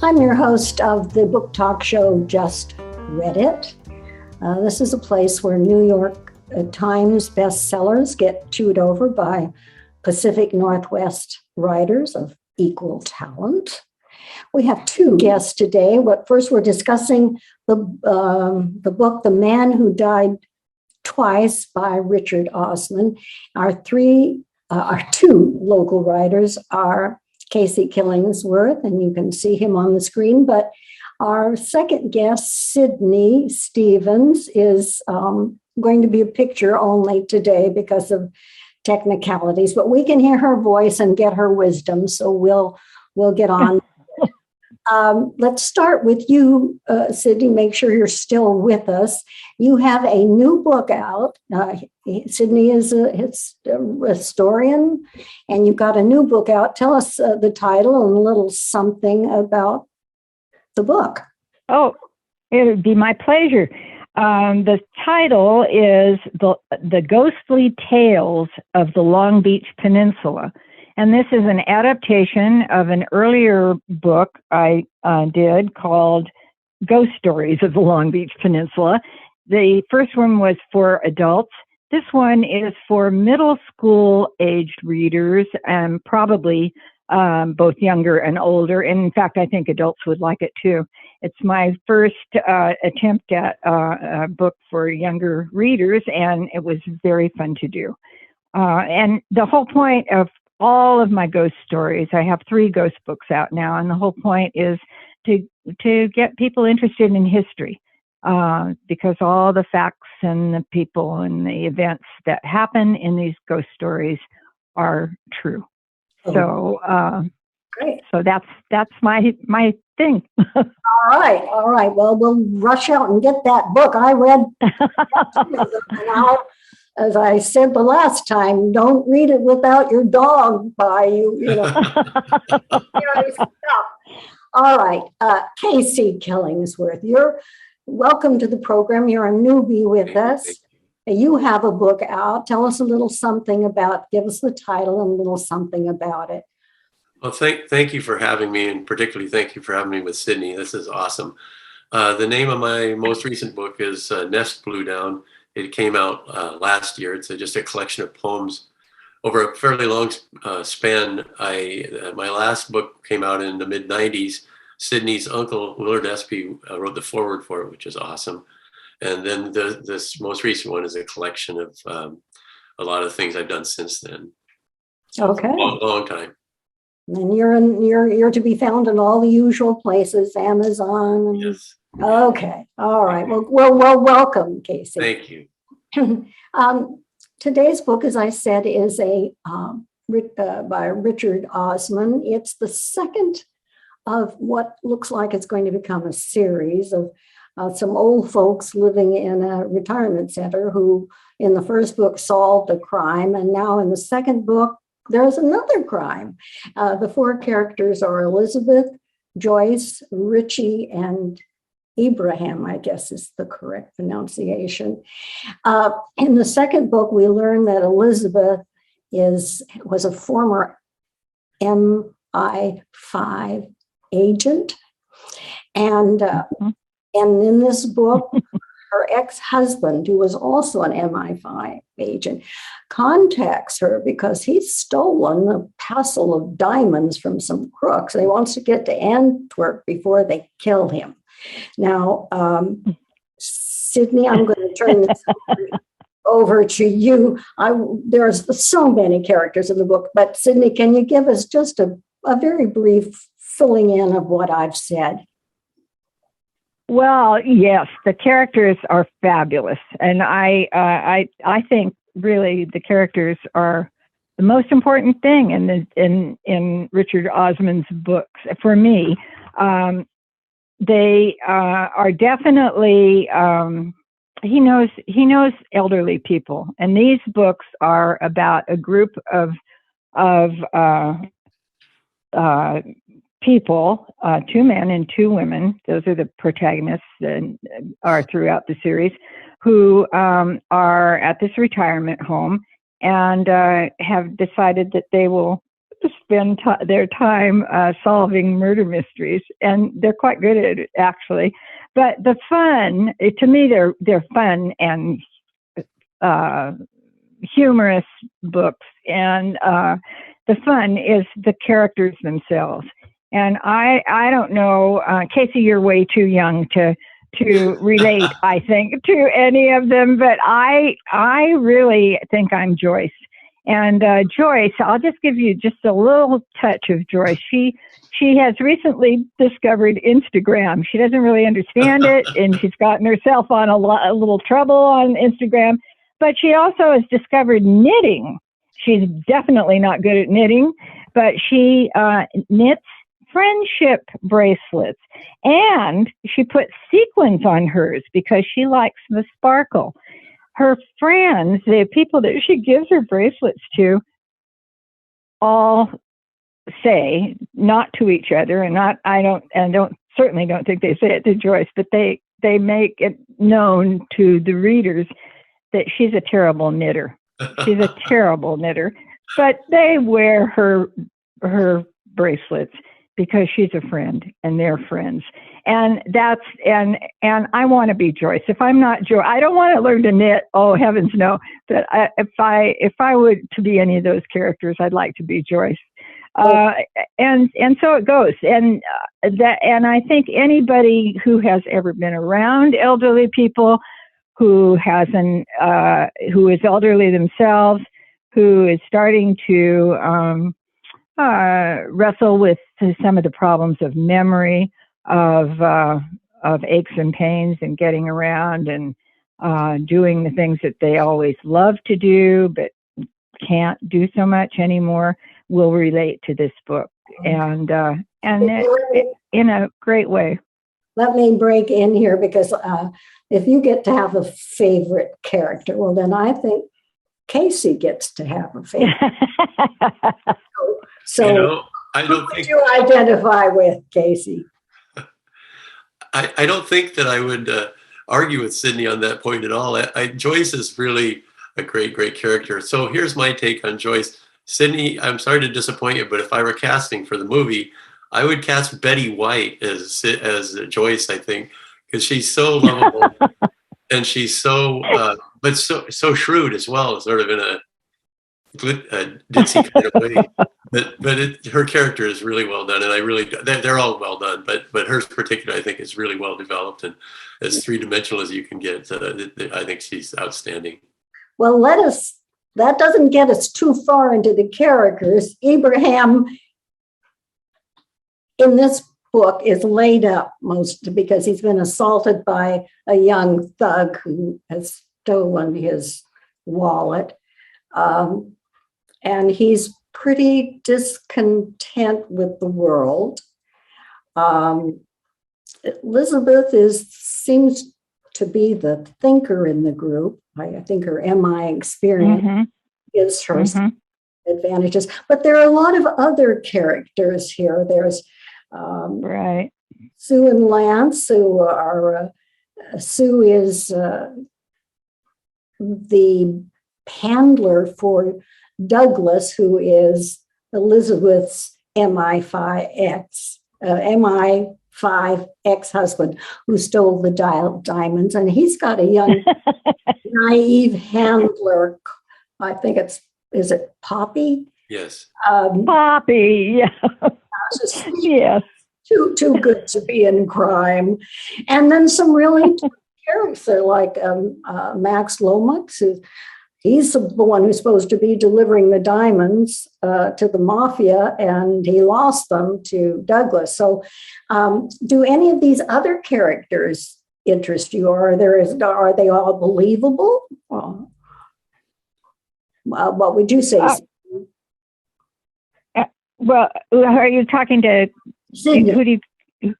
I'm your host of the book talk show, Just Read It. This is a place where New York Times bestsellers get chewed over by Pacific Northwest writers of equal talent. We have two guests today. First, we're discussing the book, The Man Who Died Twice by Richard Osman. Our two local writers are Casey Killingsworth, and you can see him on the screen, but our second guest, Sydney Stevens, is going to be a picture only today because of technicalities, but we can hear her voice and get her wisdom, so we'll get on. Let's start with you, Sydney. Make sure you're still with us. You have a new book out. Sydney is a historian, and you've got a new book out. Tell us the title and a little something about the book. Oh, it would be my pleasure. The title is The Ghostly Tales of the Long Beach Peninsula. And this is an adaptation of an earlier book I did called Ghost Stories of the Long Beach Peninsula. The first one was for adults. This one is for middle school aged readers and probably both younger and older. And in fact, I think adults would like it too. It's my first attempt at a book for younger readers, and it was very fun to do. And the whole point of all of my ghost stories, I have 3 ghost books out now, and the whole point is to get people interested in history, because all the facts and the people and the events that happen in these ghost stories are true. So, great. So that's my thing. All right. Well, we'll rush out and get that book. I read now. As I said the last time, don't read it without your dog by you. All right. Casey Killingsworth, you're welcome to the program. You're a newbie with us. You have a book out. Tell us a little something give us the title and a little something about it. Well, thank you for having me, and particularly thank you for having me with Sydney. This is awesome. The name of my most recent book is Nest Blew Down. It came out last year. It's just a collection of poems over a fairly long span. My last book came out in the mid-90s. Sydney's uncle, Willard Espy, wrote the foreword for it, which is awesome. And then this most recent one is a collection of a lot of things I've done since then. So okay. Long time. And you're to be found in all the usual places, Amazon. Yes. Okay. All right. Well, welcome, Casey. Thank you. Today's book, as I said, is by Richard Osman. It's the second of what looks like it's going to become a series of some old folks living in a retirement center who, in the first book, solved a crime, and now in the second book, there's another crime. The 4 characters are Elizabeth, Joyce, Richie, and Ibrahim, I guess is the correct pronunciation. In the second book, we learn that Elizabeth was a former MI5 agent. And in this book, her ex-husband, who was also an MI5 agent, contacts her because he's stolen a parcel of diamonds from some crooks. And he wants to get to Antwerp before they kill him. Now, Sydney, I'm going to turn this over to you. There's so many characters in the book, but Sydney, can you give us just a very brief filling in of what I've said? Well, yes, the characters are fabulous, and I think really the characters are the most important thing in Richard Osman's books for me. They are definitely he knows elderly people, and these books are about a group of people, 2 men and 2 women. Those are the protagonists and are throughout the series, who are at this retirement home and have decided that they will spend their time solving murder mysteries, and they're quite good at it, actually. But the fun, to me, they're fun and humorous books, and the fun is the characters themselves. And I don't know, Casey, you're way too young to relate, I think, to any of them, but I really think I'm Joyce. And Joyce, I'll just give you just a little touch of Joyce. She has recently discovered Instagram. She doesn't really understand it, and she's gotten herself on a little trouble on Instagram. But she also has discovered knitting. She's definitely not good at knitting, but she knits friendship bracelets, and she puts sequins on hers because she likes the sparkle. Her friends, the people that she gives her bracelets to, all say, not to each other, and certainly don't think they say it to Joyce, but they make it known to the readers that she's a terrible knitter. She's a terrible knitter, but they wear her bracelets because she's a friend and they're friends. And I want to be Joyce. If I'm not Joyce, I don't want to learn to knit. Oh, heavens no. But if I would to be any of those characters, I'd like to be Joyce. And so it goes. And I think anybody who has ever been around elderly people, who is elderly themselves, who is starting to wrestle with some of the problems of memory, of aches and pains and getting around and doing the things that they always loved to do but can't do so much anymore, will relate to this book, and in a great way. Let me break in here, because if you get to have a favorite character, well, then I think Casey gets to have a favorite. So I don't think you identify with, Casey. I don't think that I would argue with Sydney on that point at all. Joyce is really a great character. So here's my take on Joyce. Sydney, I'm sorry to disappoint you, but if I were casting for the movie, I would cast Betty White as Joyce, I think, because she's so lovable and she's so but so shrewd as well, sort of in a ditzy kind of way. But her character is really well done, and they're all well done, but hers particular, I think, is really well developed and as three-dimensional as you can get. I think she's outstanding. Well, that doesn't get us too far into the characters. Abraham in this book is laid up most because he's been assaulted by a young thug who has stolen his wallet. And he's pretty discontent with the world. Elizabeth seems to be the thinker in the group. I think her MI experience gives her advantages. But there are a lot of other characters here. There's right. Sue and Lance, who are Sue is the handler for Douglas, who is Elizabeth's MI5 ex-husband who stole the diamonds, and he's got a young naive handler. I think is it Poppy? Yes. Poppy, yeah. Yes. Too good to be in crime. And then some really characters like Max Lomax, he's the one who's supposed to be delivering the diamonds to the mafia, and he lost them to Douglas. So do any of these other characters interest you, or are they all believable? What would you say? Well, are you talking to Sydney? Who do you,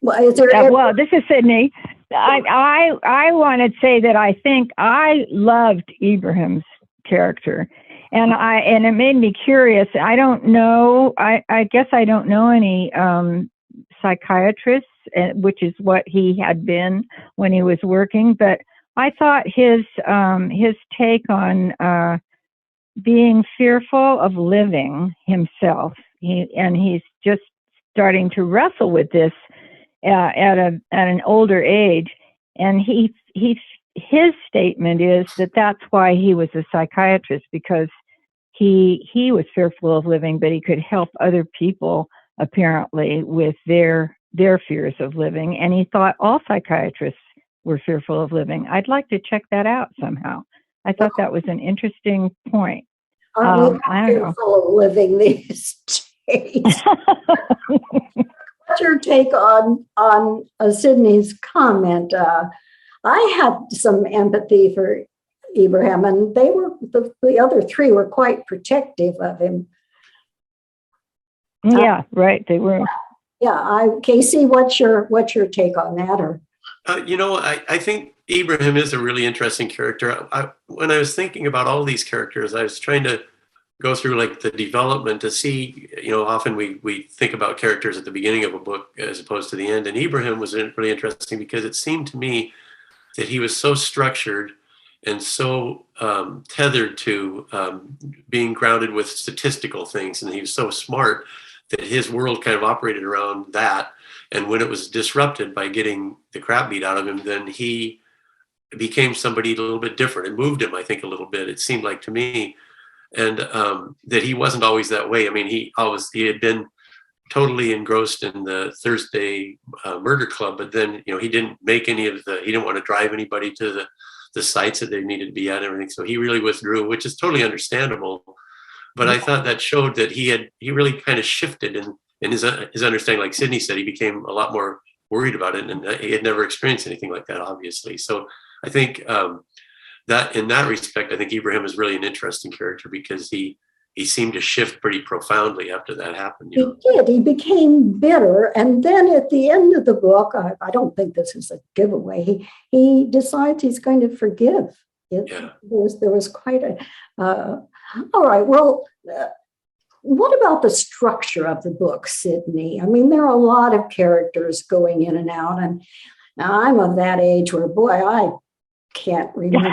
well, this is Sydney. I want to say that I think I loved Ibrahim's character, and it made me curious. I don't know. I guess I don't know any psychiatrists, which is what he had been when he was working. But I thought his take on being fearful of living himself. He's just starting to wrestle with this at an older age. And his statement is that that's why he was a psychiatrist, because he was fearful of living, but he could help other people apparently with their fears of living. And he thought all psychiatrists were fearful of living. I'd like to check that out somehow. I thought that was an interesting point. Aren't we I don't know. fearful of living these days? What's your take on Sydney's comment? I had some empathy for Ibrahim, and they were the other three were quite protective of him. Yeah, right. They were. Yeah, Casey, what's your take on that? Or I think Ibrahim is a really interesting character. When I was thinking about all these characters, I was trying to go through like the development to see, often we think about characters at the beginning of a book as opposed to the end. And Ibrahim was really interesting because it seemed to me that he was so structured and so tethered to being grounded with statistical things. And he was so smart that his world kind of operated around that. And when it was disrupted by getting the crap beat out of him, then he became somebody a little bit different. It moved him, I think, a little bit, it seemed like to me. And that he wasn't always that way. I mean, he had been totally engrossed in the Thursday murder club, but then, he didn't make he didn't want to drive anybody to the sites that they needed to be at and everything. So he really withdrew, which is totally understandable. But I thought that showed that he really kind of shifted in his understanding. Like Sydney said, he became a lot more worried about it, and he had never experienced anything like that, obviously. So I think that in that respect, I think Ibrahim is really an interesting character because he seemed to shift pretty profoundly after that happened. He did. He became bitter, and then at the end of the book, I don't think this is a giveaway. He decides he's going to forgive. There was quite a. All right. Well, what about the structure of the book, Sydney? I mean, there are a lot of characters going in and out, and now I'm of that age where, boy, I can't remember.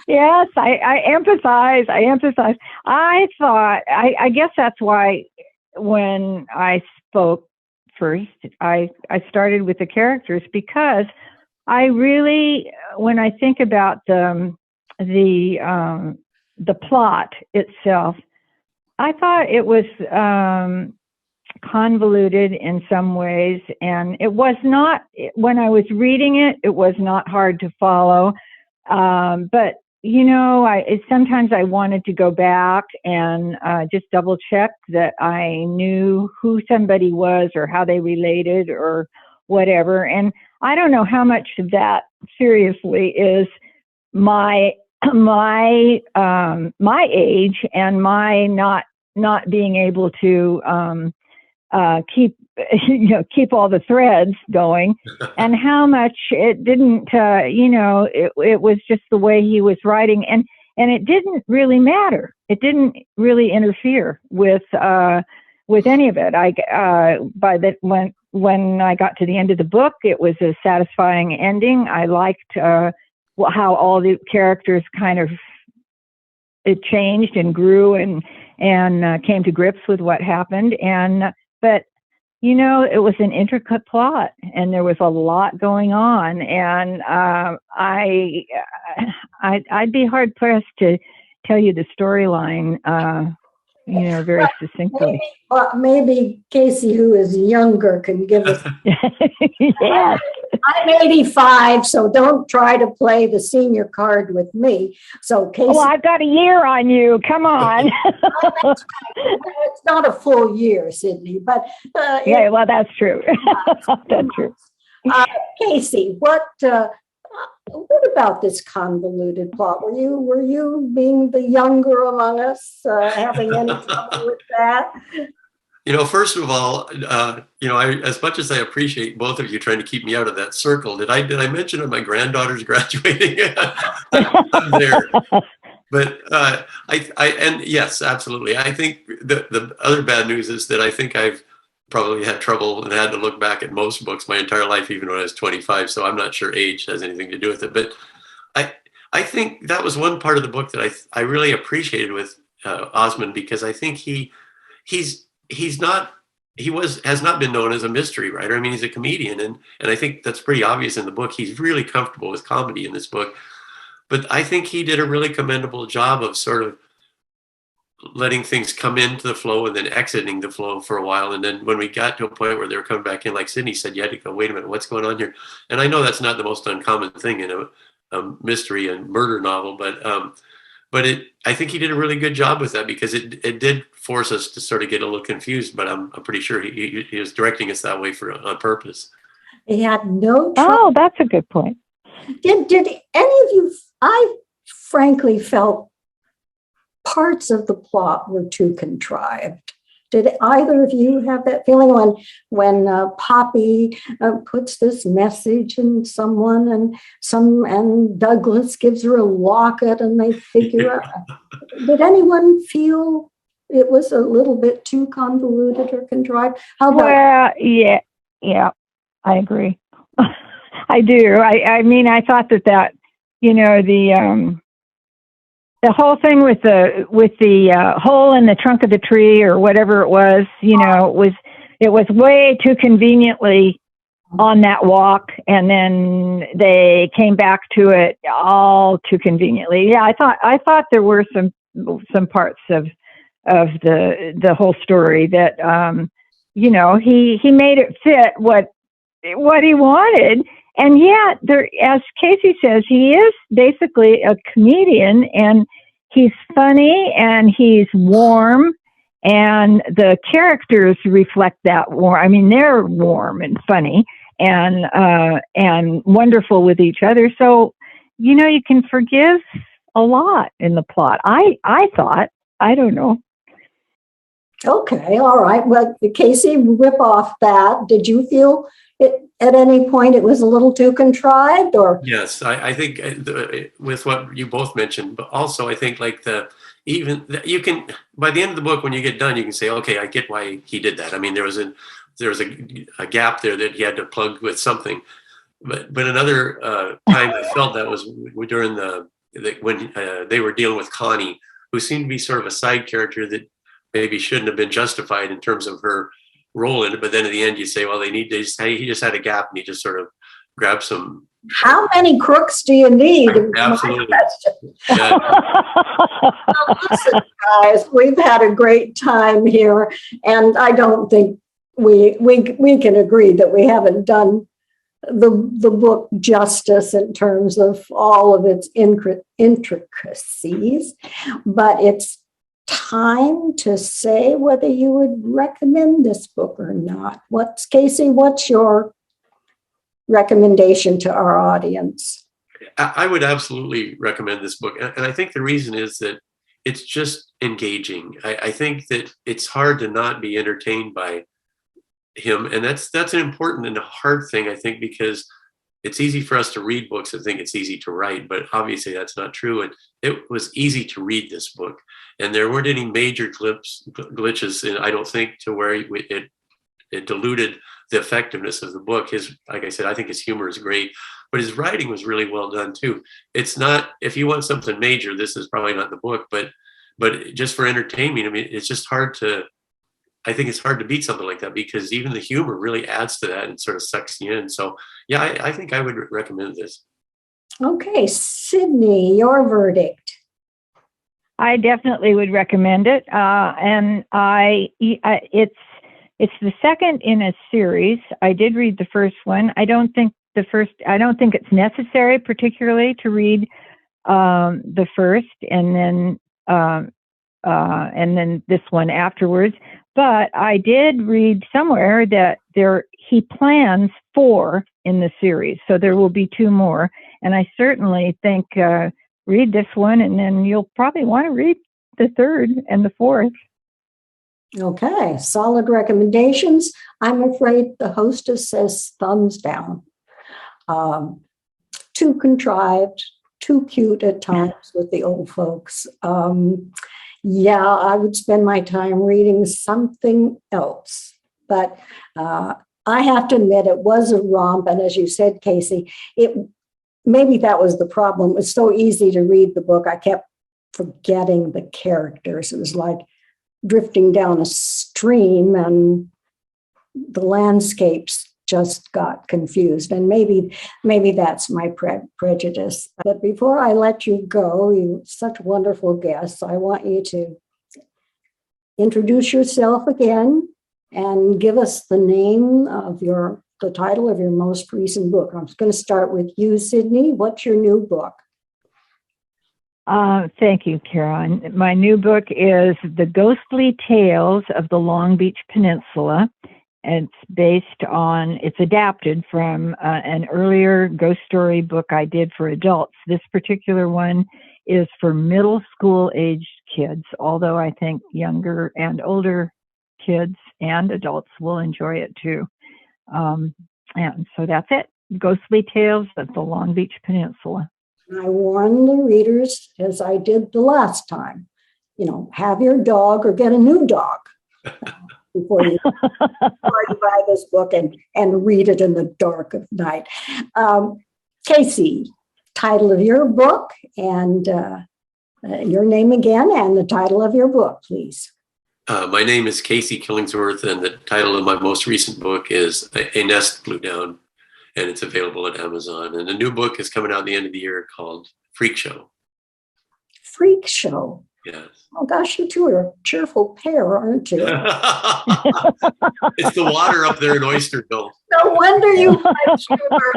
Yes, I empathize. I guess that's why when I spoke first, I started with the characters, because I really, when I think about the plot itself, I thought it was convoluted in some ways, and it was not, when I was reading it, it was not hard to follow. But sometimes I wanted to go back and just double check that I knew who somebody was or how they related or whatever. And I don't know how much of that seriously is my age and my not being able to keep all the threads going, and how much it didn't, it was just the way he was writing, and it didn't really matter. It didn't really interfere with any of it. When I got to the end of the book, it was a satisfying ending. I liked how all the characters kind of it changed and grew and came to grips with what happened. But it was an intricate plot, and there was a lot going on, and I'd be hard pressed to tell you the storyline, very succinctly. Maybe Casey, who is younger, can give us. Yes. I'm 85, so don't try to play the senior card with me. So Casey, I've got a year on you. Come on. It's not a full year, Sydney, but yeah, well, that's true. That's true. Casey, what about this convoluted plot? Were you being the younger among us, having any trouble with that? First of all, I, as much as I appreciate both of you trying to keep me out of that circle, did I mention that my granddaughter's graduating? I'm there. But and yes, absolutely. I think the other bad news is that I think I've probably had trouble and had to look back at most books my entire life, even when I was 25. So I'm not sure age has anything to do with it. But I think that was one part of the book that I really appreciated with Osmond, because I think he's not has not been known as a mystery writer. I mean, he's a comedian, and I think that's pretty obvious in the book. He's really comfortable with comedy in this book, but I think he did a really commendable job of sort of letting things come into the flow and then exiting the flow for a while. And then when we got to a point where they were coming back in, like Sydney said, you had to go, wait a minute, what's going on here? And I know that's not the most uncommon thing in a mystery and murder novel, but I think he did a really good job with that, because it did force us to sort of get a little confused, but I'm pretty sure he was directing us that way on purpose. He had no trouble. Oh, that's a good point. Did any of you, I frankly felt parts of the plot were too contrived. Did either of you have that feeling when Poppy puts this message in someone, and Douglas gives her a locket, and they figure out? Did anyone feel it was a little bit too convoluted or contrived? How about? Well, yeah, I agree. I do. I mean, I thought that the whole thing with the hole in the trunk of the tree or whatever it was, it was way too conveniently on that walk, and then they came back to it all too conveniently. Yeah, I thought there were some parts of the whole story that he made it fit what he wanted. And yet, as Casey says, he is basically a comedian, and he's funny and he's warm, and the characters reflect that warm. I mean, they're warm and funny and wonderful with each other. So, you can forgive a lot in the plot. I thought. I don't know. Okay, all right. Well, Casey, rip off that. Did you feel it at any point it was a little too contrived, or? Yes, I think with what you both mentioned, but also I think like you can, by the end of the book, when you get done, you can say, okay, I get why he did that. I mean, there was a gap there that he had to plug with something. But another time I felt that was during when they were dealing with Connie, who seemed to be sort of a side character that maybe shouldn't have been justified in terms of her role in it. But then at the end, you say, well, he just had a gap, and he just sort of grabbed some. How many crooks do you need? Absolutely. Yeah. Well, listen, guys, we've had a great time here, and I don't think we can agree that we haven't done the book justice in terms of all of its intricacies, but it's time to say whether you would recommend this book or not. Casey, what's your recommendation to our audience? I would absolutely recommend this book. And I think the reason is that it's just engaging. I think that it's hard to not be entertained by him. And that's an important and a hard thing, I think, because it's easy for us to read books and think it's easy to write, but obviously that's not true. And it was easy to read this book, and there weren't any major glitches, and I don't think, to where it diluted the effectiveness of the book. Like I said, I think his humor is great, but his writing was really well done too. It's not, if you want something major, this is probably not the book, but just for entertainment, I mean, it's just I think it's hard to beat something like that, because even the humor really adds to that and sort of sucks you in. So yeah, I think I would recommend this. Okay, Sydney, your verdict. I definitely would recommend it. And it's the second in a series. I did read the first one. I don't think it's necessary particularly to read the first and then this one afterwards. But I did read somewhere that he plans 4 in the series, so there will be 2 more. And I certainly think read this one, and then you'll probably want to read the 3rd and the 4th. Okay, solid recommendations. I'm afraid the hostess says thumbs down. Too contrived, too cute at times with the old folks. Yeah, I would spend my time reading something else. But I have to admit, it was a romp. And as you said, Casey, maybe that was the problem. It was so easy to read the book. I kept forgetting the characters. It was like drifting down a stream and the landscapes just got confused. And maybe that's my prejudice. But before I let you go, you're such wonderful guests, I want you to introduce yourself again and give us the name of the title of your most recent book. I'm going to start with you, Sydney. What's your new book? Thank you, Caroline. My new book is The Ghostly Tales of the Long Beach Peninsula. It's adapted from an earlier ghost story book I did for adults. This particular one is for middle school aged kids, although I think younger and older kids and adults will enjoy it too. And so that's it. Ghostly Tales of the Long Beach Peninsula. I warn the readers, as I did the last time, have your dog or get a new dog before you buy this book and read it in the dark of night. Casey, title of your book and your name again and the title of your book, please. My name is Casey Killingsworth, and the title of my most recent book is A Nest Blew Down, and it's available at Amazon. And a new book is coming out at the end of the year called Freak Show. Freak Show? Yes. Oh gosh, you two are a cheerful pair, aren't you? It's the water up there in Oysterville. No wonder you like humor.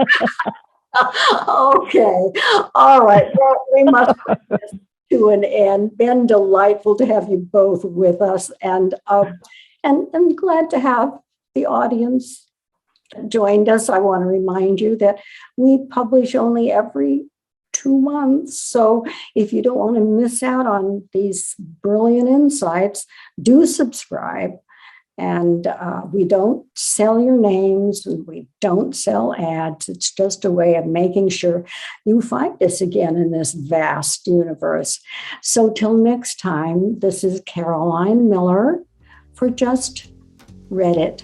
Okay. All right. Well, we must bring this to an end. Been delightful to have you both with us, and glad to have the audience joined us. I want to remind you that we publish only every 2 months. So if you don't want to miss out on these brilliant insights, do subscribe. And we don't sell your names. We don't sell ads. It's just a way of making sure you find us again in this vast universe. So till next time, this is Caroline Miller for Just Read It.